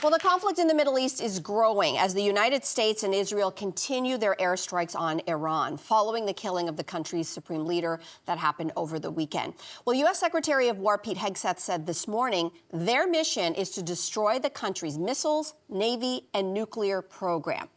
Well, the conflict in the Middle East is growing as the United States and Israel continue their airstrikes on Iran, following the killing of the country's supreme leader that happened over the weekend. Well, U.S. Secretary of War Pete Hegseth said this morning their mission is to destroy the country's missiles, navy, and nuclear program.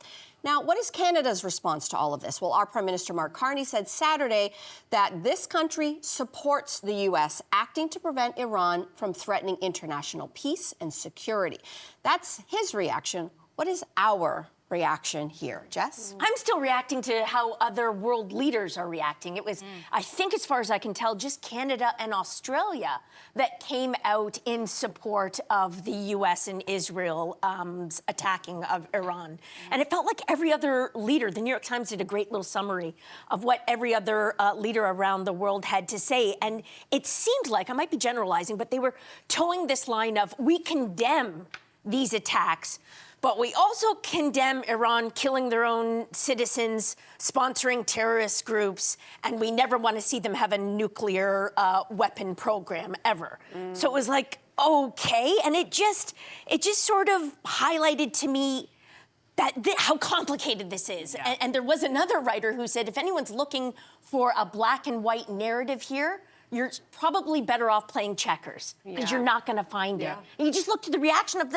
Now, what is Canada's response to all of this? Well, our Prime Minister Mark Carney said Saturday that this country supports the U.S. acting to prevent Iran from threatening international peace and security. That's his reaction. What is our reaction here? Jess? I'm still reacting to how other world leaders are reacting. It was, I think, as far as I can tell, just Canada and Australia that came out in support of the U.S. and Israel's attacking of Iran. And it felt like every other leader, the New York Times did a great little summary of what every other leader around the world had to say. And it seemed like, I might be generalizing, but they were towing this line of, we condemn these attacks, but we also condemn Iran killing their own citizens, sponsoring terrorist groups, and we never want to see them have a nuclear weapon program ever. So it was like, okay, and it just sort of highlighted to me that how complicated this is. Yeah. And there was another writer who said, if anyone's looking for a black and white narrative here, you're probably better off playing checkers, because you're not going to find it. And you just look to the reaction of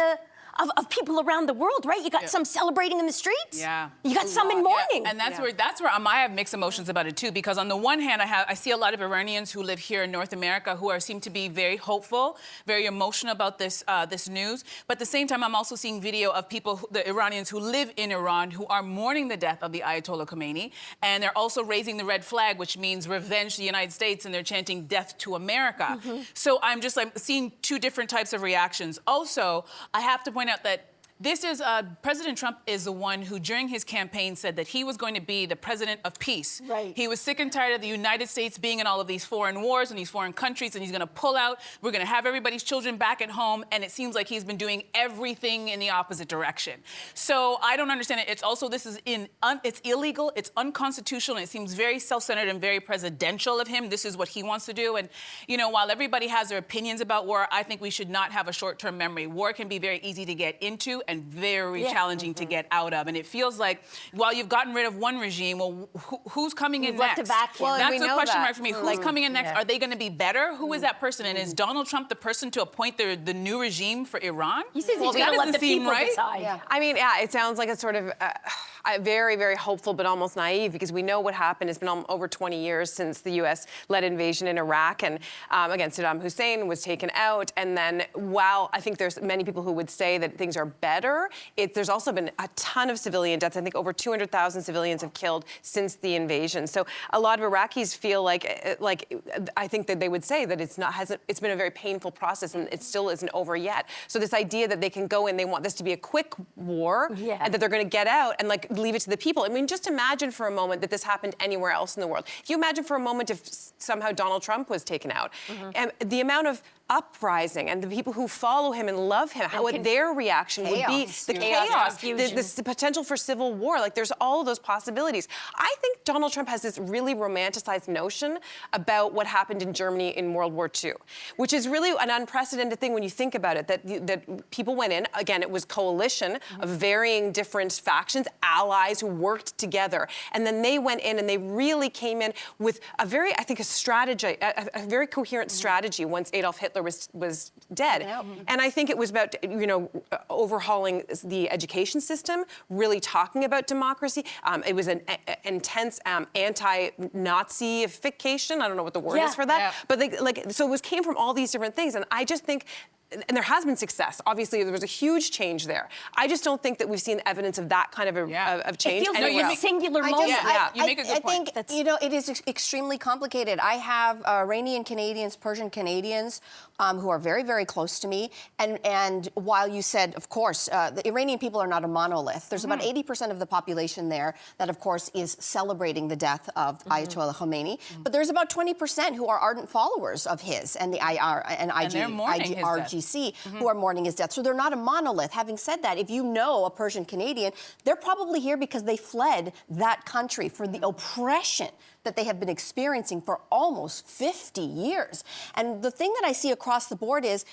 of people around the world, right? You got some celebrating in the streets. You got some in mourning. And that's where I have mixed emotions about it too, because on the one hand, I see a lot of Iranians who live here in North America who seem to be very hopeful, very emotional about this this news. But at the same time, I'm also seeing video of people, the Iranians who live in Iran, who are mourning the death of the Ayatollah Khomeini, and they're also raising the red flag, which means revenge the United States, and they're chanting death to America. So I'm seeing two different types of reactions. Also, I have to point out that this is, President Trump is the one who, during his campaign, said that he was going to be the president of peace. Right. He was sick and tired of the United States being in all of these foreign wars and these foreign countries, and he's going to pull out. We're going to have everybody's children back at home, and it seems like he's been doing everything in the opposite direction. So I don't understand it. It's also, this is it's illegal, it's unconstitutional, and it seems very self-centered and very presidential of him. This is what he wants to do. And, you know, while everybody has their opinions about war, I think we should not have a short-term memory. War can be very easy to get into and very challenging to get out of. And it feels like, while you've gotten rid of one regime, well, who's coming in next? Well, that's the question mark for me. Who's coming in next? Are they going to be better? Who is that person? And is Donald Trump the person to appoint the new regime for Iran? He says he's going to let the people decide. I mean, it sounds like it's sort of very, very hopeful, but almost naive, because we know what happened. It's been over 20 years since the U.S. led invasion in Iraq, and again, Saddam Hussein was taken out. And then, while I think there's many people who would say that things are better, there's also been a ton of civilian deaths. I think over 200,000 civilians have killed since the invasion. So a lot of Iraqis feel like I think that they would say that it's been a very painful process, and it still isn't over yet. So this idea that they can go in, they want this to be a quick war, and that they're going to get out and leave it to the people. I mean, just imagine for a moment that this happened anywhere else in the world. Can you imagine for a moment if somehow Donald Trump was taken out? And the amount of uprising and the people who follow him and love him, what their reaction would be, the chaos, the potential for civil war. Like, there's all of those possibilities. I think Donald Trump has this really romanticized notion about what happened in Germany in World War II, which is really an unprecedented thing when you think about it, that people went in. Again, it was coalition of varying different factions, allies who worked together. And then they went in and they really came in with a very, I think, a very coherent strategy once Adolf Hitler was dead. And I think it was about, overhauling the education system, really talking about democracy. It was an intense anti-Nazification. I don't know what the word is for that. But so it came from all these different things. And I just think, and there has been success. Obviously, there was a huge change there. I just don't think that we've seen evidence of that kind of of change. It feels like a singular moment. You make a good point. I think, it is extremely complicated. I have Iranian Canadians, Persian Canadians, who are very, very close to me. And while you said, of course, the Iranian people are not a monolith, there's about 80% of the population there that, of course, is celebrating the death of Ayatollah Khomeini. But there's about 20% who are ardent followers of his and the IRGC, who are mourning his death. So they're not a monolith. Having said that, if you know a Persian Canadian, they're probably here because they fled that country for the oppression that they have been experiencing for almost 50 years. And the thing that I see across the board is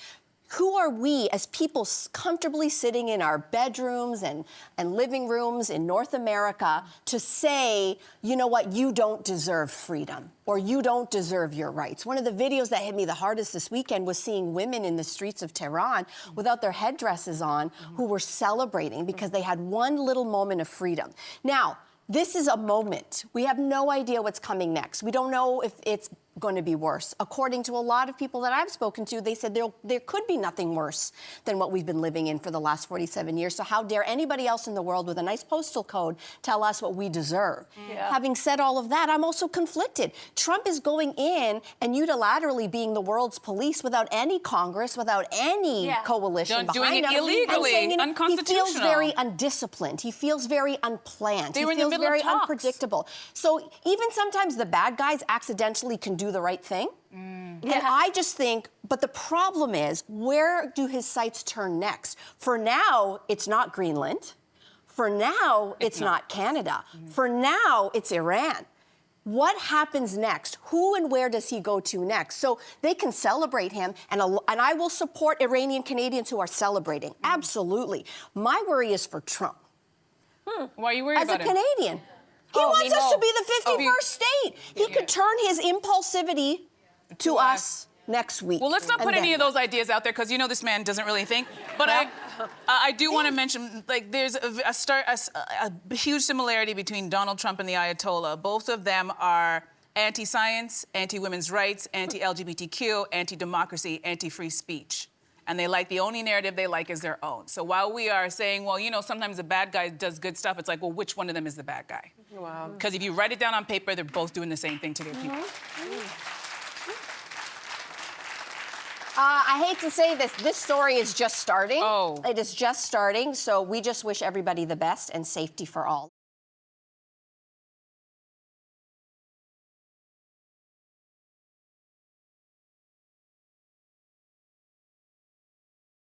Who are we as people comfortably sitting in our bedrooms and living rooms in North America to say, you know what, you don't deserve freedom or you don't deserve your rights? One of the videos that hit me the hardest this weekend was seeing women in the streets of Tehran without their headdresses on who were celebrating because they had one little moment of freedom. Now, this is a moment. We have no idea what's coming next. We don't know if it's going to be worse. According to a lot of people that I've spoken to, they said there could be nothing worse than what we've been living in for the last 47 years. So how dare anybody else in the world with a nice postal code tell us what we deserve? Yeah. Having said all of that, I'm also conflicted. Trump is going in and unilaterally being the world's police without any Congress, without any coalition behind him. Doing it illegally, saying, unconstitutional. He feels very undisciplined. He feels very unplanned. They were he in the feels middle very of talks. Unpredictable. So even sometimes the bad guys accidentally can do the right thing. And I just think, but the problem is, where do his sights turn next? For now, it's not Greenland. For now, it's not Canada. For now, it's Iran. What happens next? Who and where does he go to next? So they can celebrate him, and I will support Iranian Canadians who are celebrating. Absolutely. My worry is for Trump. Why are you worried about him? As a Canadian. He wants us to be the 51st state. He could turn his impulsivity to us next week. Well, let's not put any of those ideas out there because you know this man doesn't really think. But I do want to mention, like, there's a huge similarity between Donald Trump and the Ayatollah. Both of them are anti-science, anti-women's rights, anti-LGBTQ, anti-democracy, anti-free speech. And the only narrative they like is their own. So while we are saying, well, you know, sometimes the bad guy does good stuff, it's like, well, which one of them is the bad guy? Wow. Because if you write it down on paper, they're both doing the same thing to their people. I hate to say this story is just starting. Oh. It is just starting, so we just wish everybody the best and safety for all.